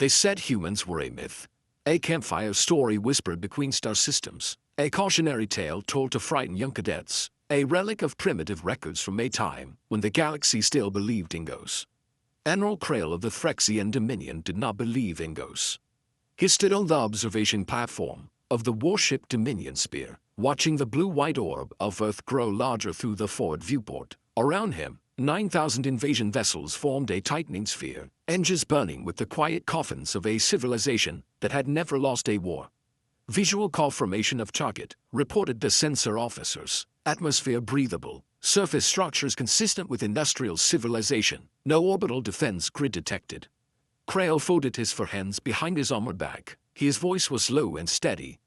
They said humans were a myth. A campfire story whispered between star systems. A cautionary tale told to frighten young cadets. A relic of primitive records from a time when the galaxy still believed in ghosts. Admiral Krail of the Threxian Dominion did not believe in ghosts. He stood on the observation platform of the warship Dominion Spear, watching the blue-white orb of Earth grow larger through the forward viewport. Around him, 9,000 invasion vessels formed a tightening sphere, engines burning with the quiet coffins of a civilization that had never lost a war. Visual confirmation of target, reported the sensor officers. Atmosphere breathable, surface structures consistent with industrial civilization, no orbital defense grid detected. Krail folded his forehands behind his armored back. His voice was low and steady.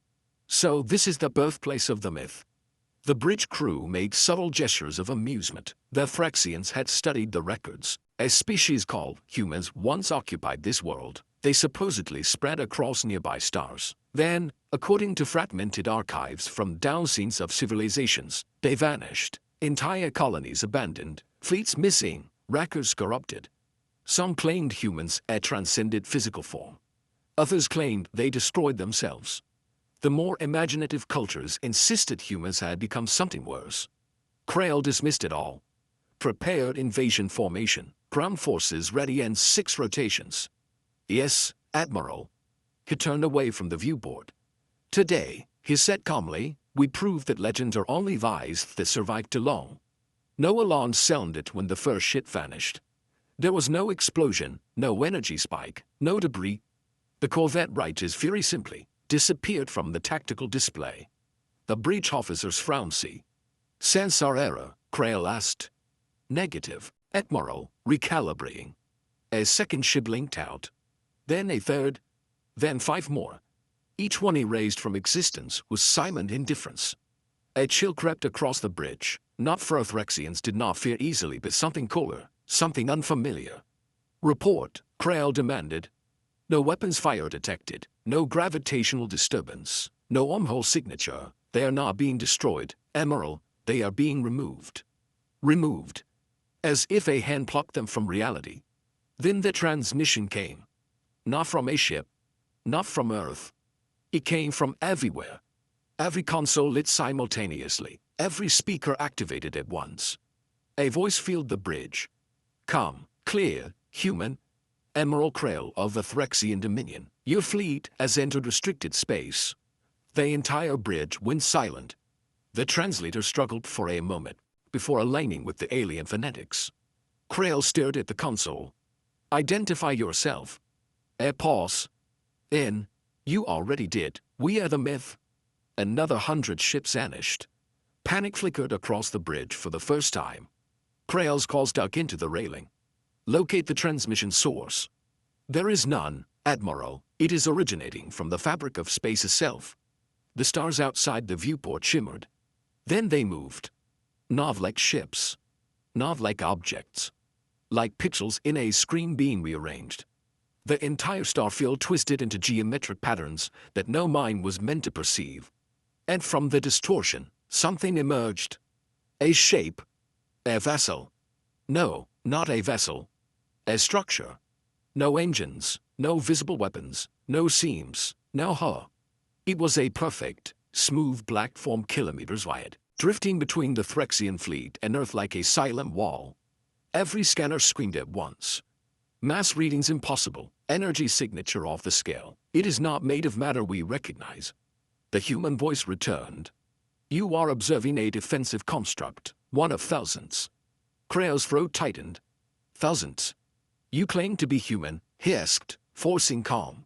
So this is the birthplace of the myth. The bridge crew made subtle gestures of amusement. The Threxians had studied the records. A species called humans once occupied this world. They supposedly spread across nearby stars. Then, according to fragmented archives from downscenes of civilizations, they vanished. Entire colonies abandoned, fleets missing, records corrupted. Some claimed humans had transcended physical form. Others claimed they destroyed themselves. The more imaginative cultures insisted humans had become something worse. Krail dismissed it all. Prepared invasion formation, ground forces ready and 6 rotations. Yes, Admiral. He turned away from the viewboard. Today, he said calmly, we proved that legends are only lies that survive too long. No alarm sounded when the first ship vanished. There was no explosion, no energy spike, no debris. The corvette Righteous very simply disappeared from the tactical display. The bridge officers frowned. Sensor error, Krail asked. Negative, Admiral, recalibrating. A second ship blinked out. Then a third. Then 5 more. Each one erased from existence with silent indifference. A chill crept across the bridge. Not for Threxians did not fear easily, but something cooler, something unfamiliar. Report, Krail demanded. No weapons fire detected, no gravitational disturbance, no wormhole signature. They are not being destroyed, Admiral, they are being removed. Removed. As if a hand plucked them from reality. Then the transmission came. Not from a ship. Not from Earth. It came from everywhere. Every console lit simultaneously. Every speaker activated at once. A voice filled the bridge. Calm, clear, human. Admiral Krail of the Threxian Dominion, your fleet has entered restricted space. The entire bridge went silent. The translator struggled for a moment before aligning with the alien phonetics. Krail stared at the console. Identify yourself. A pause. You already did. We are the myth. Another 100 ships vanished. Panic flickered across the bridge for the first time. Krail's calls dug into the railing. Locate the transmission source. There is none, Admiral. It is originating from the fabric of space itself. The stars outside the viewport shimmered. Then they moved. Not like ships. Not like objects. Like pixels in a screen being rearranged. The entire starfield twisted into geometric patterns that no mind was meant to perceive. And from the distortion, something emerged. A shape. A vessel. No, not a vessel. A structure. No engines, no visible weapons, no seams, no hull. It was a perfect, smooth black form kilometers wide, drifting between the Threxian fleet and Earth like a silent wall. Every scanner screamed at once. Mass readings impossible, energy signature off the scale. It is not made of matter we recognize. The human voice returned. You are observing a defensive construct, one of thousands. Krail's throat tightened. Thousands. You claim to be human, he asked, forcing calm.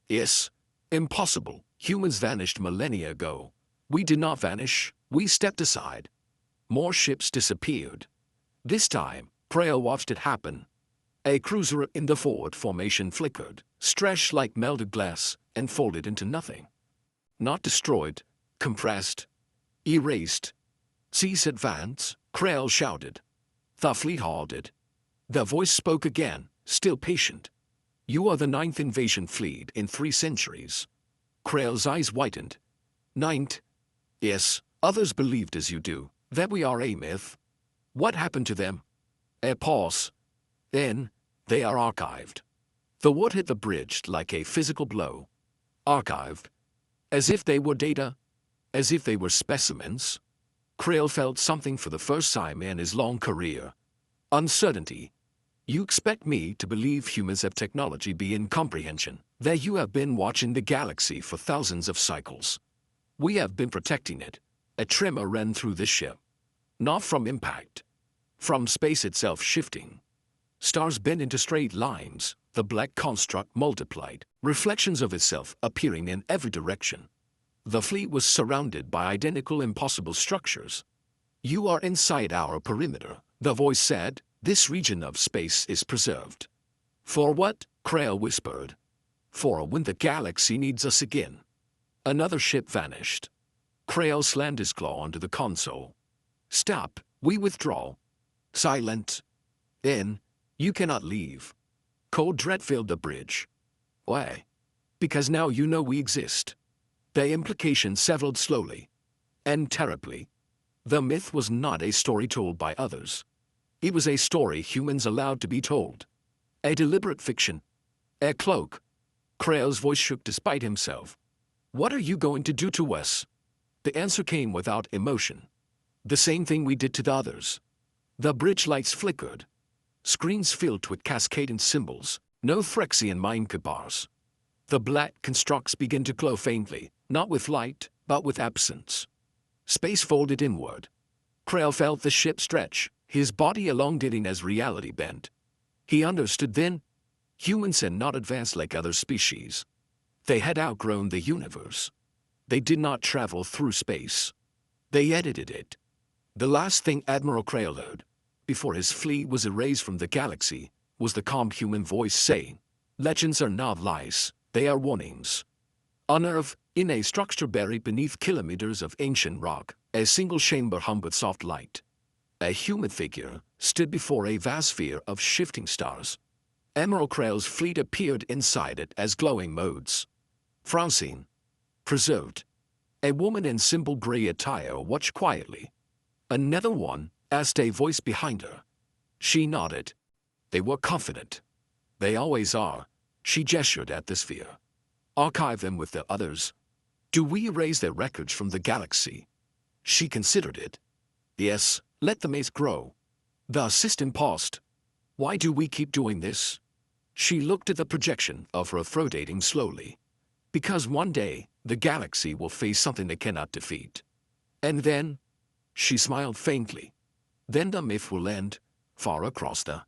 Yes. Impossible. Humans vanished millennia ago. We did not vanish, we stepped aside. More ships disappeared. This time, Krail watched it happen. A cruiser in the forward formation flickered, stretched like melted glass, and folded into nothing. Not destroyed, compressed, erased. Cease advance, Krail shouted. The fleet halted. The voice spoke again, still patient. You are the 9th invasion fleet in 3 centuries. Krail's eyes widened. 9th? Yes, others believed as you do, that we are a myth. What happened to them? A pause. Then, they are archived. The word hit the bridge like a physical blow. Archived. As if they were data. As if they were specimens. Krail felt something for the first time in his long career. Uncertainty. You expect me to believe humans have technology beyond comprehension, that you have been watching the galaxy for thousands of cycles. We have been protecting it. A tremor ran through the ship. Not from impact. From space itself shifting. Stars bent into straight lines, the black construct multiplied, reflections of itself appearing in every direction. The fleet was surrounded by identical impossible structures. You are inside our perimeter, the voice said. This region of space is preserved. For what? Krail whispered. For when the galaxy needs us again. Another ship vanished. Krail slammed his claw onto the console. Stop, we withdraw. Silent. In. You cannot leave. Cold dread filled the bridge. Why? Because now you know we exist. The implication severed slowly. And terribly. The myth was not a story told by others. It was a story humans allowed to be told. A deliberate fiction. A cloak. Krail's voice shook despite himself. What are you going to do to us? The answer came without emotion. The same thing we did to the others. The bridge lights flickered. Screens filled with cascading symbols. No Phyrexian mind could parse. The black constructs began to glow faintly, not with light, but with absence. Space folded inward. Krail felt the ship stretch, his body elongating as reality bent. He understood then. Humans had not advanced like other species. They had outgrown the universe. They did not travel through space. They edited it. The last thing Admiral Krail heard, before his fleet was erased from the galaxy, was the calm human voice saying, legends are not lies, they are warnings. On Earth, in a structure buried beneath kilometers of ancient rock, a single chamber hung with soft light. A human figure stood before a vast sphere of shifting stars. Admiral Krail's fleet appeared inside it as glowing modes. Francine. Preserved. A woman in simple gray attire watched quietly. Another one, asked a voice behind her. She nodded. They were confident. They always are. She gestured at the sphere. Archive them with the others. Do we erase their records from the galaxy? She considered it. Yes, let the maze grow. The assistant paused. Why do we keep doing this? She looked at the projection of her rotating slowly. Because one day, the galaxy will face something they cannot defeat. And then, she smiled faintly. Then the myth will end, far across the